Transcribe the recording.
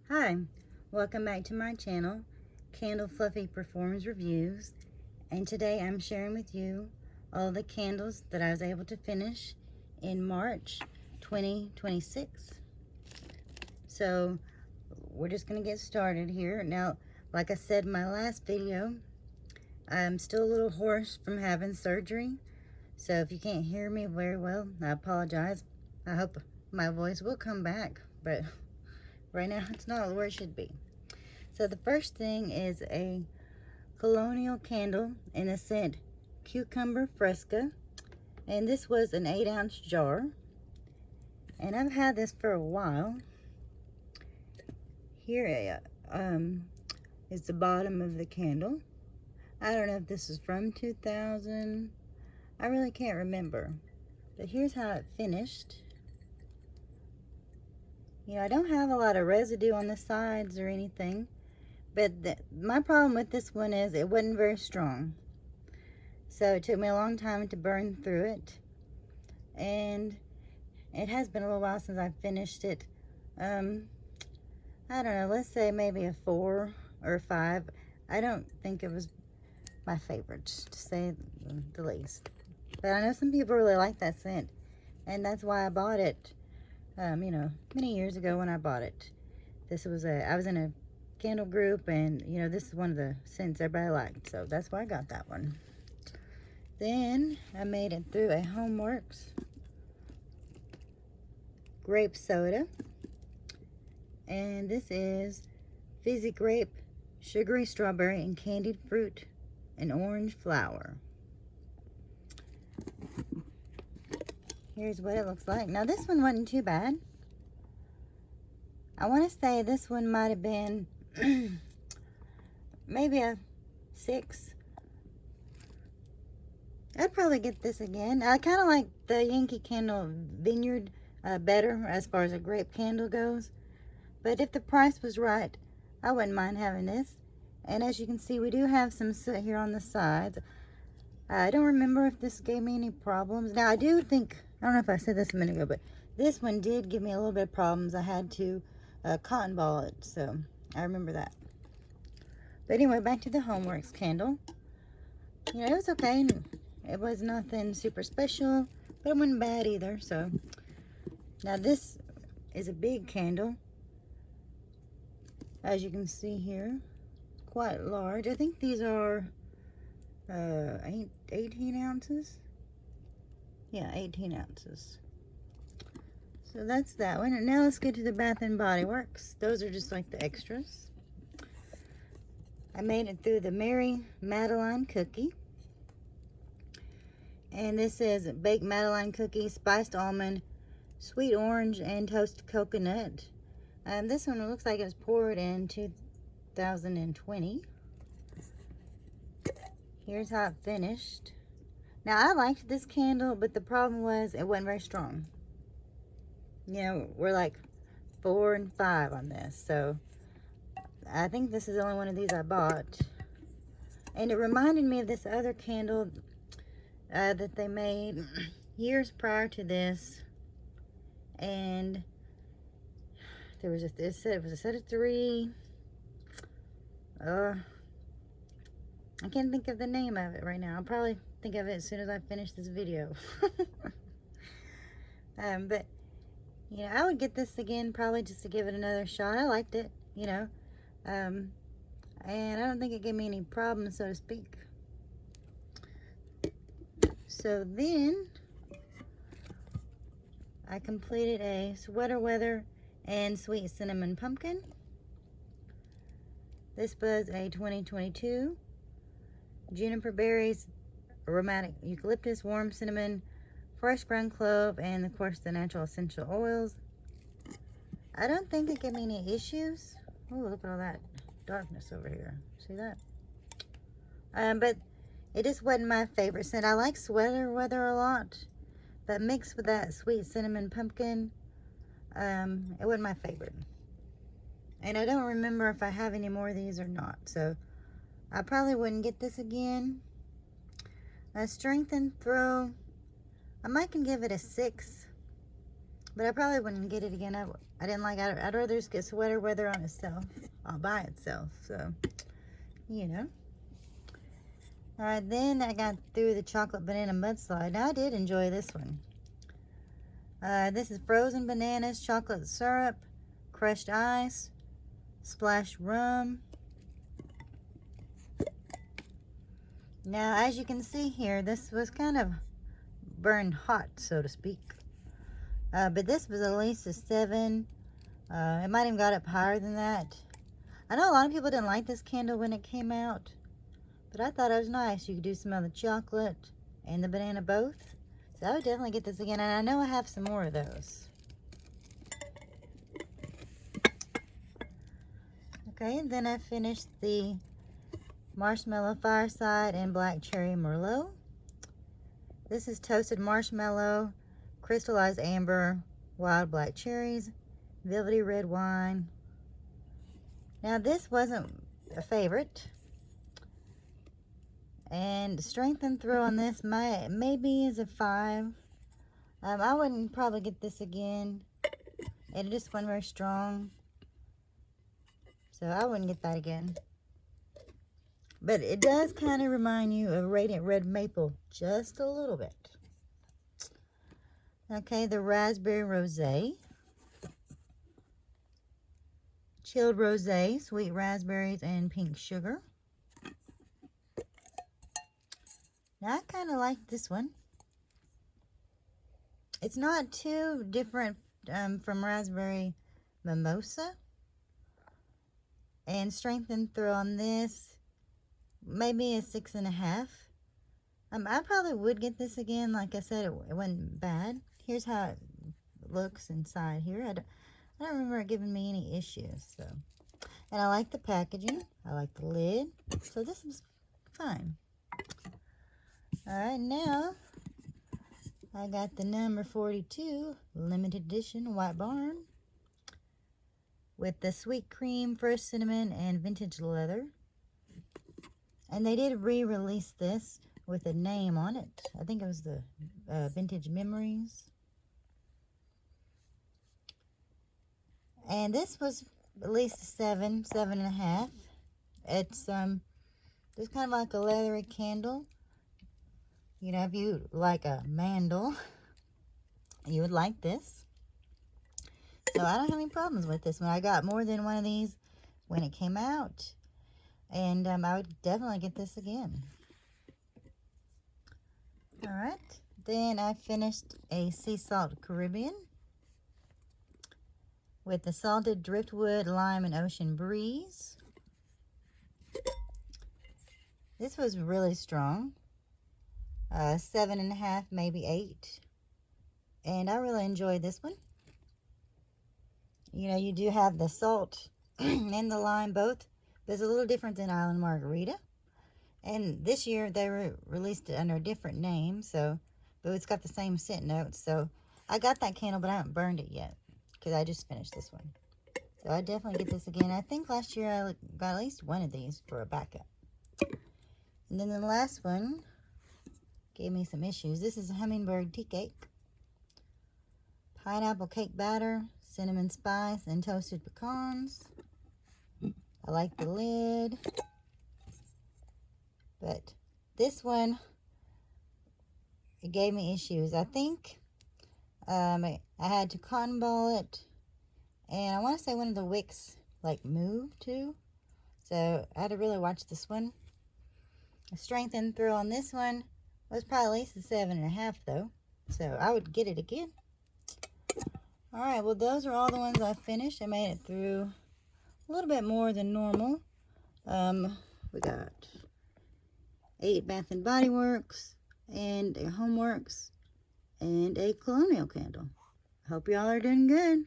Hi, welcome back to my channel, Candle Fluffy Performs Reviews, and today I'm sharing with you all the candles that I was able to finish in March 2026. So we're just going to get started here. Now, like I said in my last video, I'm still a little hoarse from having surgery, so if you can't hear me very well, I apologize. I hope my voice will come back, but right now it's not where it should be. So the first thing is a Colonial candle in the scent Cucumber Fresca, and this was an 8-ounce jar, and I've had this for a while. Here is the bottom of the candle. I don't know if this is from 2000. I really can't remember, but here's how it finished. You know, I don't have a lot of residue on the sides or anything, but my problem with this one is it wasn't very strong. So it took me a long time to burn through it. And it has been a little while since I finished it. I don't know, let's say maybe a 4 or a 5. I don't think it was my favorite, to say the least. But I know some people really like that scent, and that's why I bought it, you know, many years ago when I bought it. I was in a candle group, and you know, this is one of the scents everybody liked, so that's why I got that one. Then I made it through a Homeworx grape soda, and this is fizzy grape, sugary strawberry, and candied fruit and orange flower. Here's what it looks like. Now this one wasn't too bad. I want to say this one might have been maybe a 6. I'd probably get this again. I kind of like the Yankee Candle Vineyard better as far as a grape candle goes. But if the price was right, I wouldn't mind having this. And as you can see, we do have some soot here on the sides. I don't remember if this gave me any problems. Now, I do think, I don't know if I said this a minute ago, but this one did give me a little bit of problems. I had to cotton ball it, so I remember that. But anyway, back to the Homeworx candle. You know, it was okay. It was nothing super special, but it wasn't bad either. So now this is a big candle, as you can see here, quite large. I think these are 18 ounces. Yeah, 18 ounces. So that's that one. And now let's get to the Bath and Body Works. Those are just like the extras. I made it through the Mary Madeline cookie. And this is baked Madeline cookie, spiced almond, sweet orange, and toasted coconut. This one looks like it was poured in 2020. Here's how it finished. Now, I liked this candle, but the problem was it wasn't very strong. You know, we're like 4 and 5 on this, so I think this is the only one of these I bought. And it reminded me of this other candle that they made years prior to this, and there was it said it was a set of 3. I can't think of the name of it right now. I'll probably think of it as soon as I finish this video. But you know, I would get this again probably just to give it another shot. I liked it, you know, and I don't think it gave me any problems, so to speak. So then I completed a Sweater Weather and Sweet Cinnamon Pumpkin. This was a 2022 juniper berries, aromatic eucalyptus, warm cinnamon, fresh ground clove, and of course the natural essential oils. I don't think it gave me any issues. Oh, look at all that darkness over here. See that? But it just wasn't my favorite scent. I like Sweater Weather a lot, but mixed with that Sweet Cinnamon Pumpkin, it wasn't my favorite. And I don't remember if I have any more of these or not, so I probably wouldn't get this again. Strength and Throw, I might can give it a 6. But I probably wouldn't get it again. I didn't like it. I'd rather just get sweater weather on itself, all by itself. So, you know. Alright, then I got through the chocolate banana mudslide. Now I did enjoy this one. This is frozen bananas, chocolate syrup, crushed ice, splashed rum. Now, as you can see here, this was kind of burned hot, so to speak. But this was at least a 7. It might even got up higher than that. I know a lot of people didn't like this candle when it came out, but I thought it was nice. You could do some of the chocolate and the banana both. So I would definitely get this again, and I know I have some more of those. Okay, and then I finished the marshmallow fireside and black cherry merlot. This is toasted marshmallow, crystallized amber, wild black cherries, velvety red wine. Now this wasn't a favorite, and strength and throw on this maybe is a 5. I wouldn't probably get this again. It just wasn't very strong, so I wouldn't get that again. But it does kind of remind you of Radiant Red Maple just a little bit. Okay, the Raspberry Rosé. Chilled Rosé, sweet raspberries and pink sugar. Now, I kind of like this one. It's not too different from Raspberry Mimosa. And strength and throw on this, maybe a 6.5. I probably would get this again. Like I said, it wasn't bad. Here's how it looks inside here. I don't remember it giving me any issues. So, and I like the packaging. I like the lid. So this is fine. Alright, now I got the number 42 limited edition White Barn with the sweet cream, fresh cinnamon, and vintage leather. And they did re-release this with a name on it. I think it was the Vintage Memories. And this was at least a 7, 7.5. It's just kind of like a leathery candle. You know, if you like a mandel, you would like this. So I don't have any problems with this one. I got more than one of these when it came out. And I would definitely get this again. Alright, then I finished a Sea Salt Caribbean with the salted driftwood, lime, and ocean breeze. This was really strong. 7.5, maybe 8. And I really enjoyed this one. You know, you do have the salt and the lime both. But it's a little different than Island Margarita. And this year they released it under a different name. So, but it's got the same scent notes. So I got that candle, but I haven't burned it yet, because I just finished this one. So I definitely get this again. I think last year I got at least one of these for a backup. And then the last one gave me some issues. This is a hummingbird tea cake. Pineapple cake batter, cinnamon spice, and toasted pecans. I like the lid. But this one, it gave me issues. I think I had to cotton ball it. And I want to say one of the wicks like moved too. So I had to really watch this one. The strength and throw on this one was probably at least a 7.5 though. So I would get it again. Alright, well those are all the ones I finished. I made it through a little bit more than normal. We got 8 Bath and Body Works and a Homeworx and a Colonial candle. Hope y'all are doing good.